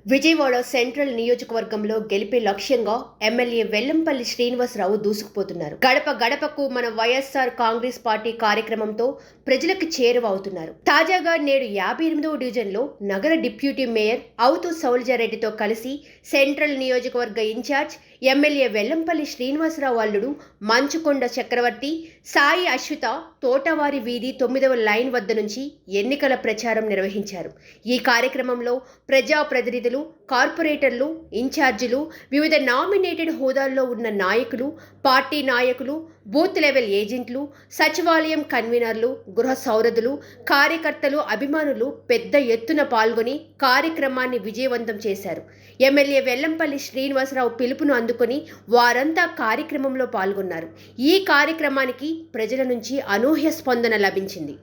Vijayawada central నియోజకవర్గంలో గెలిపే లక్ష్యంగా ఎమ్మెల్యే వెల్లంపల్లి శ్రీనివాసరావు దూసుకుపోతున్నారు. గడప గడపకు మన వైఎస్ఆర్ కాంగ్రెస్ పార్టీ కార్యక్రమంతో ప్రజలకు చేరువవుతున్నారు. తాజాగా నేడు 58వ డివిజన్లో నగర డిప్యూటీ మేయర్ అవుతు సౌలజారెడ్డితో కలిసి సెంట్రల్ నియోజకవర్గ ఇన్ఛార్జ్ ఎమ్మెల్యే వెల్లంపల్లి శ్రీనివాసరావు అల్లుడు మంచుకొండ చక్రవర్తి సాయి అశ్విత తోటవారి వీధి 9వ లైన్ వద్ద నుంచి ఎన్నికల ప్రచారం నిర్వహించారు. ఈ కార్యక్రమంలో ప్రజాప్రతినిధులు, కార్పొరేటర్లు, ఇన్ఛార్జీలు, వివిధ నామినేటెడ్ హోదాల్లో ఉన్న నాయకులు, పార్టీ నాయకులు, బూత్ లెవెల్ ఏజెంట్లు, సచివాలయం కన్వీనర్లు, గృహ సౌరథులు, కార్యకర్తలు, అభిమానులు పెద్ద ఎత్తున పాల్గొని కార్యక్రమాన్ని విజయవంతం చేశారు. ఎమ్మెల్యే వెల్లంపల్లి శ్రీనివాసరావు పిలుపును అందుకొని వారంతా కార్యక్రమంలో పాల్గొన్నారు. ఈ కార్యక్రమానికి ప్రజల నుంచి అనూహ్య స్పందన లభించింది.